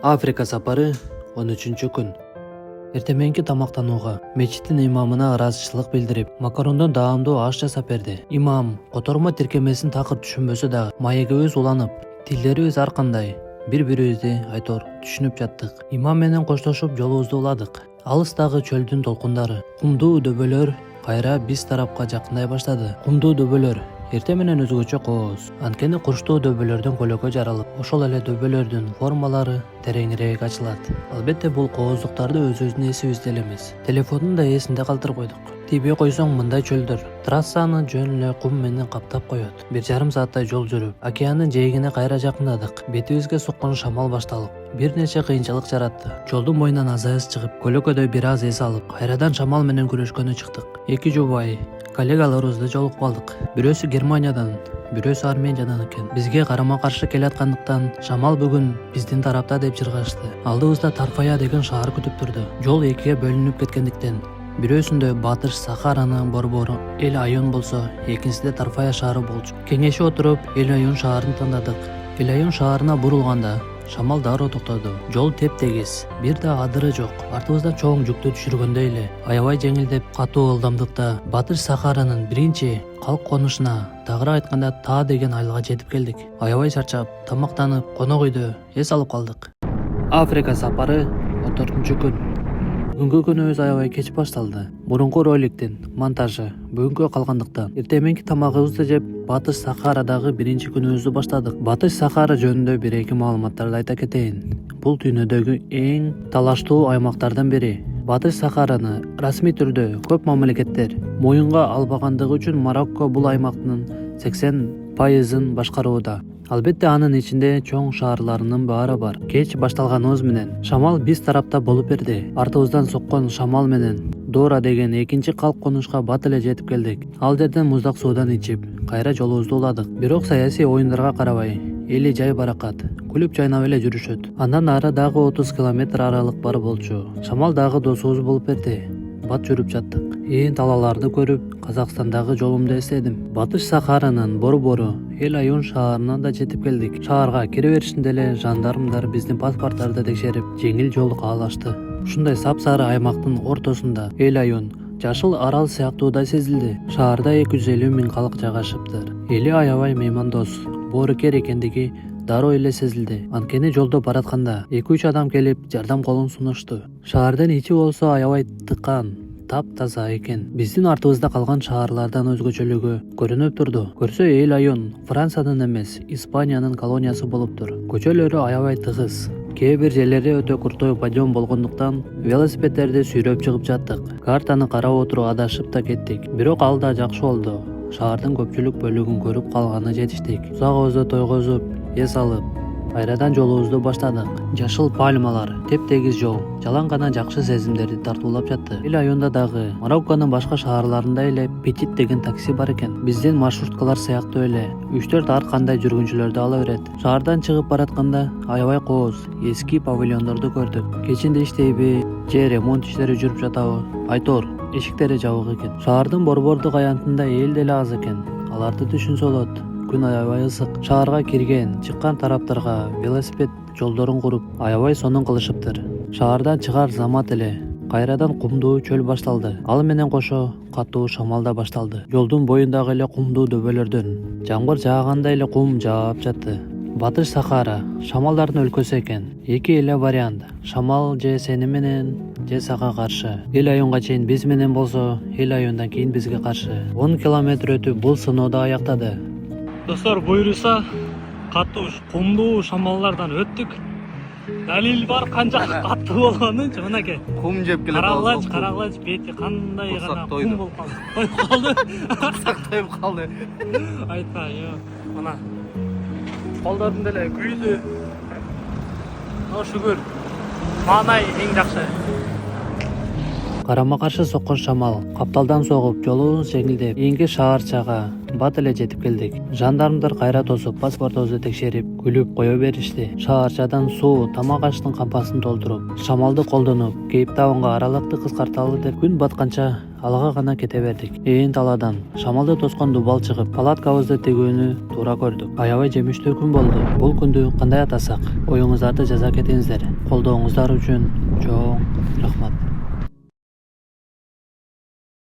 Африка сапары 13-күн. Эртеменки тамактанууга мечиттин имамына ыраазычылык билдирип, макарондон даамдуу аш жасап берди. Имам котормо тиркемесин такыр түшүнбөсө дагы маегибиз уланып, тилдерибиз ар кандай бири-бирибизди айтор түшүнүп жаттык. Имам менен коштошуп жолубузду уладык. Алыстагы чөлдүн толкундары, кумдуу дөбөлөр кайра биз тарапка жакындай баштады. Кумдуу дөбөлөр эртең менен өзгөчө кооз. Анткени курчтуу дөбөлөрдөн көлөкө жаралып, ошол эле дөбөлөрдүн формалары тереңирээк ачылат. Албетте бул кооздуктарды өз-өзүнө эсибизде элемиз. Телефондун да эсинде калтырып койдук. Тийбей койсоң мындай чөлдөр трассаны жөн эле кум менен каптап коет. 1,5 сааттай жол жүрүп, океандын жээгине кайра жакындадык. Бетибизге соккон шамал башталып, бир нече кыйынчылык жаратты. Жолдун боюнан азаяз чыгып, көлөкөдө бир аз эс алып, кайрадан шамал менен күрөшкөнү чыктык. Эки жубай коллегаларыбызды жолугуп калдык. Бирөөсү Германиядан, бирөөсү Армениядан экен. Бизге карама-каршы келаткандыктан шамал бүгүн биздин тарапта деп жыргашты. Алдыбызда Тарфая деген шаар күтүп турду. Жол экиге бөлүнүп кеткендиктен бирөөсүндө Батыш Сахаранын борбору Эл Айон болсо, экинчисинде Тарфая шаары болчу. Кеңешип отуруп Эл Айон шаарын тандадык. Эл Айон шаарына бурулганда шамал дароо токтоду. Жол теп-тегиз, бир да адыры жок. Артыбызда чоң жүктү түшүргөндөй эле аябай жеңилдеп, катуу ылдамдыкта Батыш Сахаранын биринчи калк конушуна, тагыраак айтканда Таа деген айылга жетип келдик. Аябай чарчап, тамактанып, конок үйдө эс алып калдык. Африка сапары 14-күн. Бүгүнкү күнүбүз аябай кеч башталды. Мурунку роликтин монтажы бүгүнкү калгандыктан эртеменки тамагыбызды жеп Батыш Сахарадагы биринчи күнүбүздү баштадык. Батыш Сахара жөнүндө бир-эки маалыматтарды айта кетейин. Бул дүйнөдөгү эң талаштуу аймактардан бири. Батыш Сахараны расмий түрдө көп мамлекеттер моюнга албагандыгы үчүн Марокко бул аймактын 80% башкарууда. Албетте анын ичинде чоң шаарларынын баары бар. Кеч башталганыбыз менен шамал биз тарапта болуп берди. Артыбыздан соккон шамал менен Дора деген экинчи калк конушка бат эле жетип келдик. Ал жерден муздак суудан ичип, кайра жолубузду уладык. Бирок саясий оюндарга карабай, эли жай баракат, күлүп жайнап эле жүрүшөт. Андан ары дагы 30 километр аралык бар болчу. Шамал дагы досубуз болуп берди. Бат жүрүп жаттык. Талаларды көрүп, Казакстандагы жолумду эстедим. Батыш Сахаранын борбору Эл Айон шаарына да жетип келдик. Шаарга кире беришинде эле жандармдар биздин паспорттарды текшерип, жеңил жол каалашты. Ушундай сапсары аймактын ортосунда Эл Айон жашыл арал сыяктуу да сезилди. Шаарда 250 000 калк жайгашыптыр. Эли аябай меймандос, боорукер экендиги дароо эле сезилди. Анткени жолдо баратканда 2-3 адам келип жардам колун сунушту. Шаардын ичи болсо аябай тыкан, таптаза экен. Биздин артыбызда калган шаарлардан өзгөчөлүгү көрүнүп турду. Көрсө Эл Айон Франциянын эмес, Испаниянын колониясы болуптур. Көчөлөрү аябай тыгыз. Кээ бир жерлери өтө куртоо подъем болгондуктан велосипедтерди сүйрөп чыгып жаттык. Картаны карап отуруп адашып да кеттик. Бирок ал да жакшы болду. Шаардын көпчүлүк бөлүгүн көрүп калганы жетиштик. Узагыбызды тойгозуп, эс алып, кайрадан жолубузду баштадык. Жашыл пальмалар, теп-тегиз жол жалаң гана жакшы сезимдерди тартуулап жатты. Эл Айонда дагы Марокконун башка шаарларында эле Петит деген такси бар экен. Биздин маршруткалар сыяктуу эле 3-4 ар кандай жүргүнчүлөрдү ала берет. Шаардан чыгып баратканда аябай кооз, эски павильондорду көрдүк. Кечинде иштейби же ремонт иштери жүрүп жатабы? Айтор, эшиктери жабык экен. Шаардын борбордук аянтында эл деле аз экен. Аларды түшүнсө болот. Күн аябай ысык. Шаарга кирген, чыккан тараптарга велосипед жолдорун куруп, аябай сонун кылышыптыр. Шаардан чыгар замат эле кайрадан кумдуу чөл башталды. Ал менен кошо катуу шамал да башталды. Жолдун боюндагы эле кумдуу дөбөлөрдөн жамгыр жаагандай эле кум жаап жатты. Батыш Сахара шамалдардын өлкөсү экен. Эки эле вариант: шамал же сени менен, же сага каршы. Эл Айонго чейин биз менен болсо, Эл Айондан кийин бизге каршы. 10 километр өтүп бул сынооду аяктады. Достор, буйруса катуу кумдуу шамалдардан өттүк. Далил бар канча катуу болгонун. Мынакей. Кум жеп келе калды. Караглач, бети кандай гана кум болуп калды. Тоюп калды. Айтпа, мына колдордун деле күйдү. Шүгүр. Маанай эң жакшы. Карама-каршы соккон шамал капталдан согуп, жолубуз жеңилдеп, эңги шаарчага бат эле жетип келдик. Жандармдар кайра тосуп паспортубузду текшерип күлүп кое беришти. Шаарчадан суу, тамак аштын кампасын толтуруп, шамалды колдонуп, Кейптаунга аралыкты кыскарталы деп күн батканча алга гана кете бердик. Ээн талаадан шамалды тоскон дубал чыгып, палаткабызды тегүүнү туура көрдүк. Аябай жемиштүү күн болду. Бул күндү кандай атасак, оюңуздарды жаза кетиңиздер. Колдооңуздар үчүн чоң